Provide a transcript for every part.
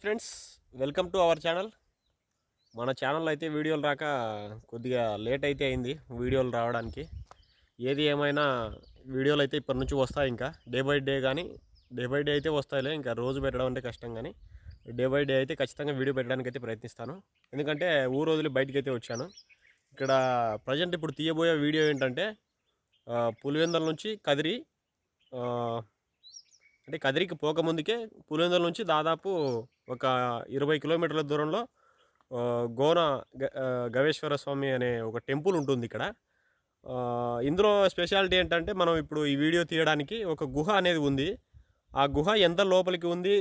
Friends, welcome to our channel. మన channel అయితే వీడియోలు రాక కొద్దిగా లేట్ అయితే అయింది వీడియోలు రావడానికి. ఏది ఏమైనా వీడియోలు అయితే ఇప్పటి నుంచి వస్తాయి. ఇంకా డే బై డే అయితే వస్తాయిలే. ఇంకా రోజు పెట్టడం అంటే కష్టం, కానీ డే బై డే అయితే ఖచ్చితంగా వీడియో పెట్టడానికి అయితే ప్రయత్నిస్తాను. ఎందుకంటే ఊరు వదిలి బయటికి అయితే వచ్చాను. ఇక్కడ ప్రజెంట్ ఇప్పుడు తీయబోయే వీడియో ఏంటంటే పులివెందుల నుంచి కదిరి, అంటే కదిరికి పోకముందుకే పులివెందుల నుంచి దాదాపు ఒక 20 కిలోమీటర్ల దూరంలో గోన గవేశ్వర స్వామి అనే ఒక టెంపుల్ ఉంటుంది ఇక్కడ. ఇందులో స్పెషాలిటీ ఏంటంటే, మనం ఇప్పుడు ఈ వీడియో తీయడానికి ఒక గుహ అనేది ఉంది. ఆ గుహ ఎంత లోపలికి ఉంది,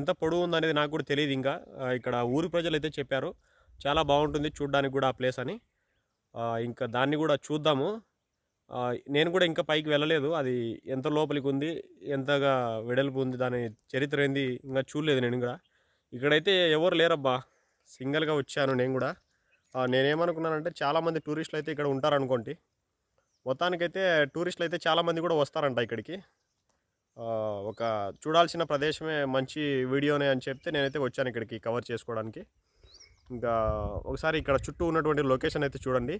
ఎంత పొడవు ఉంది అనేది నాకు కూడా తెలియదు. ఇంకా ఇక్కడ ఊరి ప్రజలు అయితే చెప్పారు చాలా బాగుంటుంది చూడడానికి కూడా ఆ ప్లేస్ అని. ఇంకా దాన్ని కూడా చూద్దాము. నేను కూడా ఇంకా పైకి వెళ్ళలేదు. అది ఎంత లోపలికి ఉంది, ఎంతగా వెడల్పు ఉంది, దాని చరిత్ర ఏంది ఇంకా చూడలేదు నేను కూడా. ఇక్కడైతే ఎవరు లేరబ్బా, సింగిల్గా వచ్చాను నేను కూడా. నేనేమనుకున్నానంటే చాలామంది టూరిస్టులు అయితే ఇక్కడ ఉంటారనుకోండి. మొత్తానికైతే టూరిస్టులు అయితే చాలామంది కూడా వస్తారంట ఇక్కడికి. ఒక చూడాల్సిన ప్రదేశమే, మంచి వీడియోనే అని చెప్తే నేనైతే వచ్చాను ఇక్కడికి కవర్ చేసుకోవడానికి. ఇంకా ఒకసారి ఇక్కడ చుట్టూ ఉన్నటువంటి లొకేషన్ అయితే చూడండి.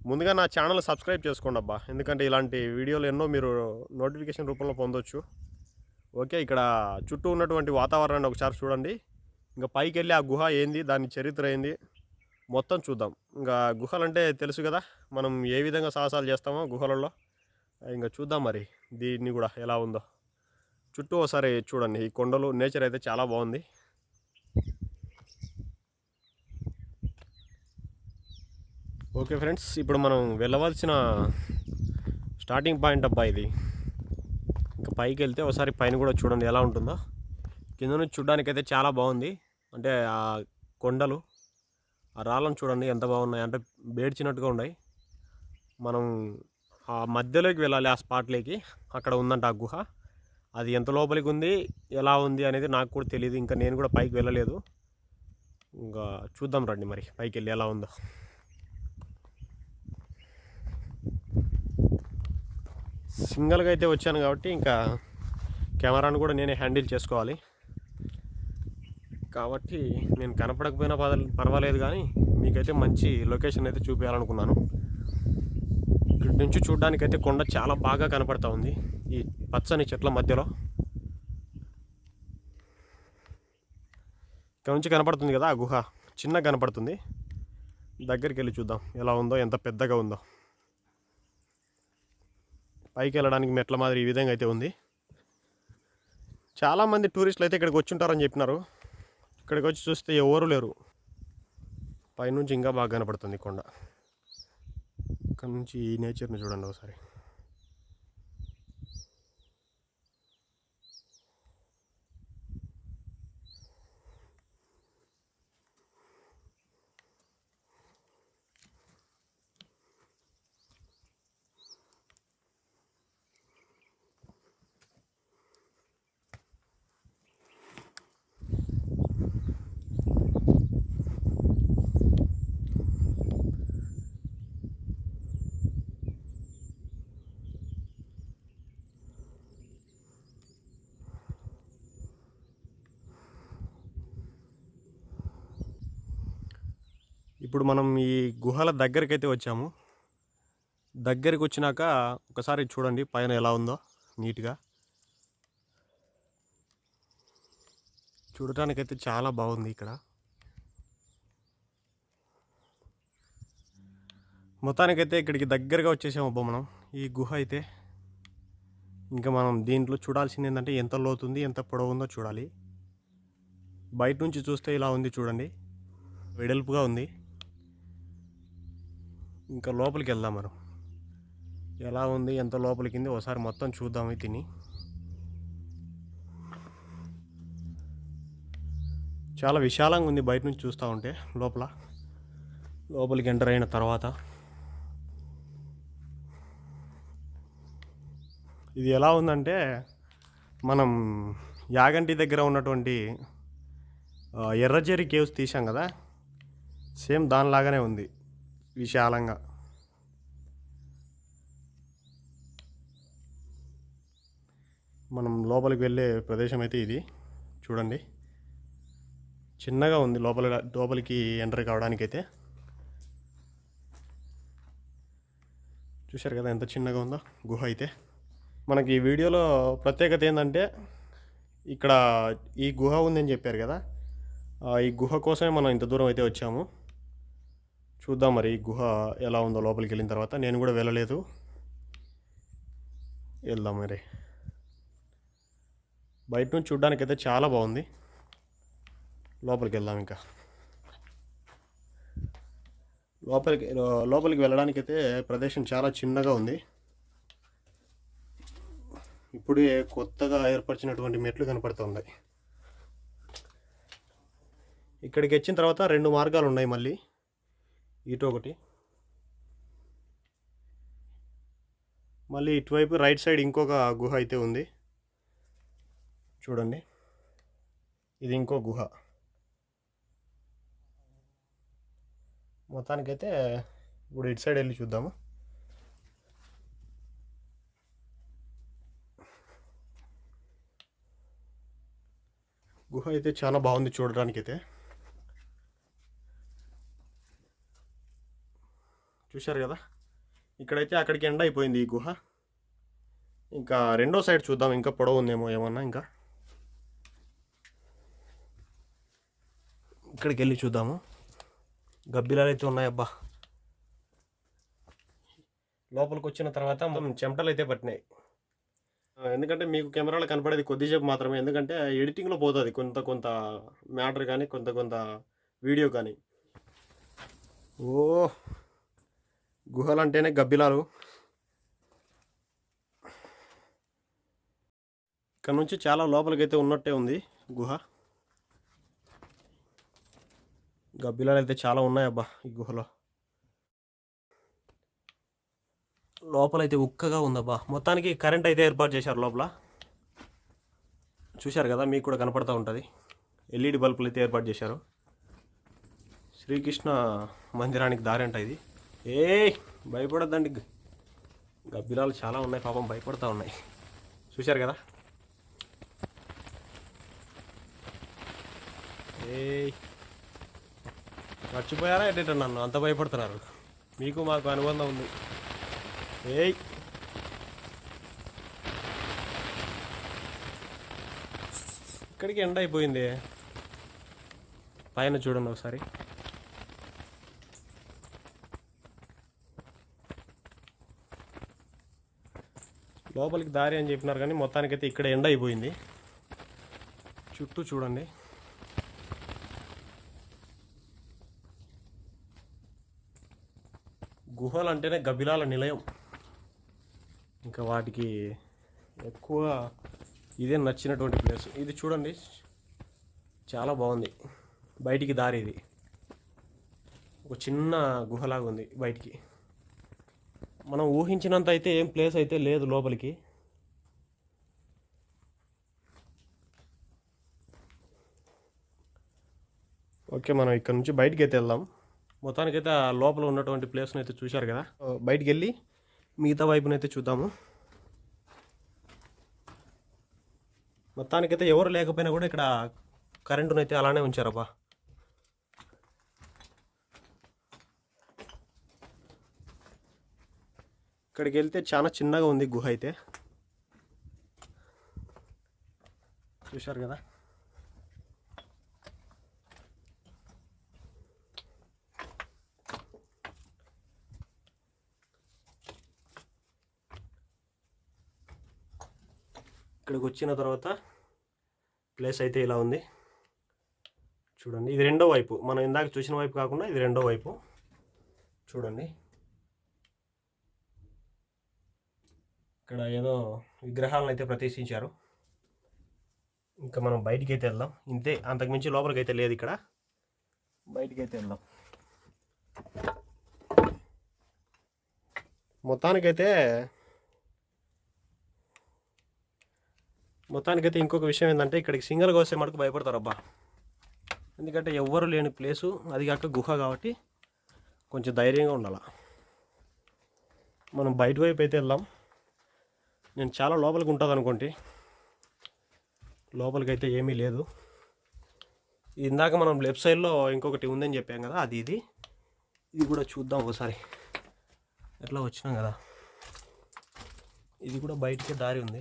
ముందుగా నా ఛానల్ సబ్స్క్రైబ్ చేసుకోండి అబ్బా, ఎందుకంటే ఇలాంటి వీడియోలు ఎన్నో మీరు నోటిఫికేషన్ రూపంలో పొందొచ్చు. ఓకే, ఇక్కడ చుట్టూ ఉన్నటువంటి వాతావరణాన్ని ఒకసారి చూడండి. ఇంకా పైకి వెళ్ళి ఆ గుహ ఏంది, దాని చరిత్ర ఏంది మొత్తం చూద్దాం. ఇంకా గుహలంటే తెలుసు కదా, మనం ఏ విధంగా సాహసాలు చేస్తామో గుహలలో. ఇంకా చూద్దాం మరి దీన్ని కూడా ఎలా ఉందో. చుట్టూ ఒకసారి చూడండి, ఈ కొండలు, నేచర్ అయితే చాలా బాగుంది. ఓకే ఫ్రెండ్స్, ఇప్పుడు మనం వెళ్ళవలసిన స్టార్టింగ్ పాయింట్ అబ్బా ఇది. ఇంకా పైకి వెళ్తే ఒకసారి పైన కూడా చూడండి ఎలా ఉంటుందో. కింద నుంచి చూడడానికైతే చాలా బాగుంది. అంటే ఆ కొండలు, ఆ రాళ్ళను చూడండి ఎంత బాగున్నాయి, అంటే బేడ్చినట్టుగా ఉన్నాయి. మనం ఆ మధ్యలోకి వెళ్ళాలి, ఆ స్పాట్లోకి. అక్కడ ఉందంట ఆ గుహ. అది ఎంత లోపలికి ఉంది, ఎలా ఉంది అనేది నాకు కూడా తెలియదు. ఇంకా నేను కూడా పైకి వెళ్ళలేదు. ఇంకా చూద్దాం రండి మరి పైకి వెళ్ళి ఎలా ఉందో. సింగిల్గా అయితే వచ్చాను కాబట్టి ఇంకా కెమెరాను కూడా నేనే హ్యాండిల్ చేసుకోవాలి. కాబట్టి నేను కనపడకపోయినా పర్వాలేదు, కానీ మీకైతే మంచి లొకేషన్ అయితే చూపించాలనుకున్నాను. ఇక్కడి నుంచి చూడడానికైతే కొండ చాలా బాగా కనపడతా ఉంది ఈ పచ్చని చెట్ల మధ్యలో. ఇక్కడ నుంచి కనపడుతుంది కదా ఆ గుహ, చిన్నగా కనపడుతుంది. దగ్గరికి వెళ్ళి చూద్దాం ఎలా ఉందో, ఎంత పెద్దగా ఉందో. పైకి వెళ్ళడానికి మెట్ల మాదిరి ఈ విధంగా అయితే ఉంది. చాలామంది టూరిస్టులు అయితే ఇక్కడికి వచ్చి ఉంటారని చెప్పినారు. ఇక్కడికి వచ్చి చూస్తే ఎవరు లేరు. పైనుంచి ఇంకా బాగా కనపడుతుంది కొండ. ఇక్కడ నుంచి ఈ నేచర్ని చూడండి ఒకసారి. ఇప్పుడు మనం ఈ గుహల దగ్గరికి అయితే వచ్చాము. దగ్గరికి వచ్చినాక ఒకసారి చూడండి పైన ఎలా ఉందో నీట్గా. చూడటానికైతే చాలా బాగుంది ఇక్కడ. మొత్తానికైతే ఇక్కడికి దగ్గరగా వచ్చేసాము అబ్బా మనం. ఈ గుహ అయితే ఇంకా మనం దీంట్లో చూడాల్సింది ఏంటంటే ఎంత లోతుంది, ఎంత పొడవు ఉందో చూడాలి. బయట నుంచి చూస్తే ఇలా ఉంది చూడండి, వెడల్పుగా ఉంది. ఇంకా లోపలికి వెళ్దాం మనం. ఎలా ఉంది, ఎంత లోపలికి ఒకసారి మొత్తం చూద్దాం తిని. చాలా విశాలంగా ఉంది బయట నుంచి చూస్తూ ఉంటే. లోపలికి ఎంటర్ అయిన తర్వాత ఇది ఎలా ఉందంటే, మనం యాగంటి దగ్గర ఉన్నటువంటి ఎర్రజేరి కేవ్స్ తీసాం కదా, సేమ్ దానిలాగానే ఉంది విశాలంగా. మనం లోపలికి వెళ్ళే ప్రదేశం అయితే ఇది. చూడండి, చిన్నగా ఉంది లోపలికి ఎంటర్ కావడానికైతే. చూశారు కదా ఎంత చిన్నగా ఉందో గుహ అయితే. మనకి ఈ వీడియోలో ప్రత్యేకత ఏంటంటే, ఇక్కడ ఈ గుహ ఉందని చెప్పారు కదా, ఈ గుహ కోసమే మనం ఇంత దూరం అయితే వచ్చాము. చూద్దాం మరి ఈ గుహ ఎలా ఉందో లోపలికి వెళ్ళిన తర్వాత. నేను కూడా వెళ్ళలేదు, వెళ్దాం మరి. బయట నుంచి చూడ్డానికైతే చాలా బాగుంది. లోపలికి వెళ్దాం. ఇంకా లోపలికి వెళ్ళడానికైతే ప్రదేశం చాలా చిన్నగా ఉంది. ఇప్పుడే కొత్తగా ఏర్పరిచినటువంటి మెట్లు కనపడుతున్నాయి. ఇక్కడికి వచ్చిన తర్వాత 2 మార్గాలు ఉన్నాయి. మళ్ళీ ఇటు ఒకటి, మళ్ళీ ఇటువైపు రైట్ సైడ్ ఇంకొక గుహ అయితే ఉంది. చూడండి, ఇది ఇంకో గుహ. మొత్తానికైతే ఇప్పుడు ఇటు సైడ్ వెళ్ళి చూద్దాము. గుహ అయితే చాలా బాగుంది చూడడానికైతే. చూశారు కదా, ఇక్కడైతే అక్కడికి ఎండ్ అయిపోయింది ఈ గుహ. ఇంకా రెండో సైడ్ చూద్దాం, ఇంకా పొడవు ఉందేమో ఏమన్నా. ఇంకా ఇక్కడికి వెళ్ళి చూద్దాము. గబ్బిలాలు అయితే ఉన్నాయి. అబ్బా, లోపలికి వచ్చిన తర్వాత చెమటలు అయితే పట్టినాయి. ఎందుకంటే మీకు కెమెరాలో కనపడేది కొద్దిసేపు మాత్రమే, ఎందుకంటే ఎడిటింగ్లో పోతుంది కొంత మ్యాటర్ కానీ కొంత వీడియో కానీ. ఓ, గుహలు అంటేనే గబ్బిలాలు. ఇక్కడ నుంచి చాలా లోపలికైతే ఉన్నట్టే ఉంది గుహ. గబ్బిలాలు అయితే చాలా ఉన్నాయి అబ్బా ఈ గుహలో. లోపలైతే ఉక్కగా ఉందబ్బా. మొత్తానికి కరెంట్ అయితే ఏర్పాటు చేశారు లోపల. చూశారు కదా, మీకు కూడా కనపడుతూ ఉంటుంది. ఎల్ఈడి బల్బులు అయితే ఏర్పాటు చేశారు. శ్రీకృష్ణ మందిరానికి దారి అంట ఇది. భయపడద్దండి, గబ్బిలాలు చాలా ఉన్నాయి పాపం, భయపడుతూ ఉన్నాయి. చూశారు కదా. మర్చిపోయారా ఏంటంటే నన్ను అంత భయపడుతున్నారు? మీకు మాకు అనుబంధం ఉంది. ఇక్కడికి ఎండ అయిపోయింది. పైన చూడండి ఒకసారి. లోపలికి దారి అని చెప్పినారు కానీ మొత్తానికైతే ఇక్కడ ఎండ అయిపోయింది. చుట్టూ చూడండి. గుహలు అంటేనే గబ్బిలాల నిలయం. ఇంకా వాటికి ఎక్కువ ఇదే నచ్చినటువంటి ప్లేస్. ఇది చూడండి, చాలా బాగుంది. బయటికి దారి ఇది ఒక చిన్న గుహలాగా ఉంది. బయటికి మనం ఊహించినంత అయితే ఏం ప్లేస్ అయితే లేదు లోపలికి. ఓకే, మనం ఇక్కడ నుంచి బయటికి అయితే వెళ్దాం. మొత్తానికైతే ఆ లోపల ఉన్నటువంటి ప్లేస్ని అయితే చూశారు కదా. బయటికి వెళ్ళి మిగతా వైపునైతే చూద్దాము. మొత్తానికైతే ఎవరు లేకపోయినా కూడా ఇక్కడ కరెంటునైతే అలానే ఉంచారబ్బా. ఇక్కడికి వెళ్తే చాలా చిన్నగా ఉంది గుహ అయితే. చూశారు కదా. ఇక్కడికి వచ్చిన తర్వాత ప్లేస్ అయితే ఇలా ఉంది చూడండి. ఇది రెండో వైపు, మనం ఇందాక చూసిన వైపు కాకుండా ఇది రెండో వైపు. చూడండి, ఇక్కడ ఏదో విగ్రహాలను అయితే ప్రతిష్ఠించారు. ఇంకా మనం బయటికి అయితే వెళ్దాం. ఇంతే, అంతకుమించి లోపలికి అయితే లేదు. ఇక్కడ బయటికి అయితే వెళ్దాం. మొత్తానికైతే ఇంకొక విషయం ఏంటంటే, ఇక్కడికి సింగల్గా వస్తే మటుకు భయపడతారు అబ్బా. ఎందుకంటే ఎవ్వరు లేని ప్లేసు, అది కాక గుహ కాబట్టి కొంచెం ధైర్యంగా ఉండాలి. మనం బయట వైపు అయితే వెళ్దాం. నేను చాలా లోపలికి ఉంటుంది అనుకోండి, లోపలికైతే ఏమీ లేదు. ఇందాక మనం లెఫ్ట్ సైడ్లో ఇంకొకటి ఉందని చెప్పాం కదా, ఇది కూడా చూద్దాం ఒకసారి. ఎట్లా వచ్చినాం కదా, ఇది కూడా బయటికి దారి ఉంది.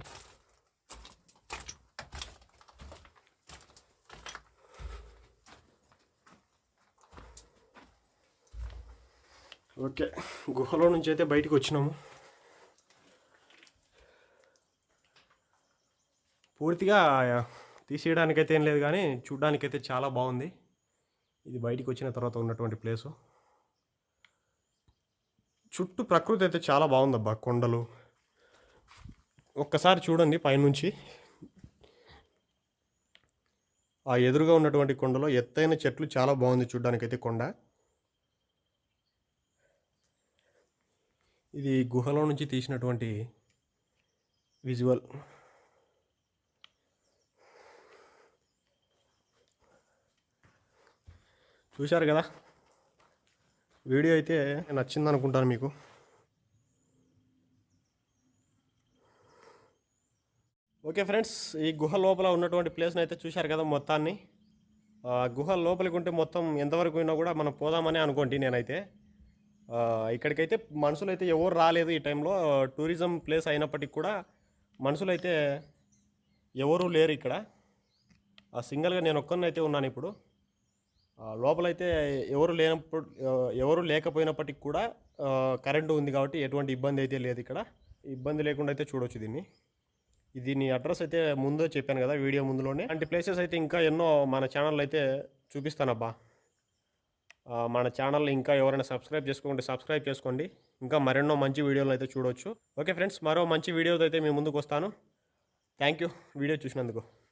ఓకే, గుహలో నుంచి అయితే బయటికి వచ్చినాము. పూర్తిగా తీసేయడానికైతే ఏం లేదు, కానీ చూడ్డానికైతే చాలా బాగుంది. ఇది బయటికి వచ్చిన తర్వాత ఉన్నటువంటి ప్లేసు. చుట్టూ ప్రకృతి అయితే చాలా బాగుందబ్బా. కొండలు ఒక్కసారి చూడండి పైనుంచి. ఆ ఎదురుగా ఉన్నటువంటి కొండలో ఎత్తైన చెట్లు చాలా బాగుంది చూడ్డానికైతే కొండ. ఇది గుహలో నుంచి తీసినటువంటి విజువల్. చూశారు కదా, వీడియో అయితే నచ్చింది అనుకుంటాను మీకు. ఓకే ఫ్రెండ్స్, ఈ గుహ లోపల ఉన్నటువంటి ప్లేస్ని అయితే చూశారు కదా మొత్తాన్ని. గుహ లోపలికి ఉంటే మొత్తం ఎంతవరకు పోయినా కూడా మనం పోదామని అనుకోండి. నేనైతే ఇక్కడికైతే మనుషులు అయితే ఎవరు రాలేదు ఈ టైంలో. టూరిజం ప్లేస్ అయినప్పటికీ కూడా మనుషులు అయితే ఎవరూ లేరు ఇక్కడ. సింగిల్గా నేను ఒక్కరినైతే ఉన్నాను ఇప్పుడు. లోపలైతే ఎవరు లేకపోయినప్పటికి కూడా కరెంటు ఉంది కాబట్టి ఎటువంటి ఇబ్బంది అయితే లేదు ఇక్కడ. ఇబ్బంది లేకుండా అయితే చూడవచ్చు దీన్ని. దీని అడ్రస్ అయితే ముందే చెప్పాను కదా వీడియో ముందులోనే. అలాంటి ప్లేసెస్ అయితే ఇంకా ఎన్నో మన ఛానల్ అయితే చూపిస్తానబ్బా. మన ఛానల్ని ఇంకా ఎవరైనా సబ్స్క్రైబ్ చేసుకోండి, సబ్స్క్రైబ్ చేసుకోండి. ఇంకా మరెన్నో మంచి వీడియోలు అయితే చూడవచ్చు. ఓకే ఫ్రెండ్స్, మరో మంచి వీడియోతో అయితే మీ ముందుకు వస్తాను. థ్యాంక్ యూ వీడియో చూసినందుకు.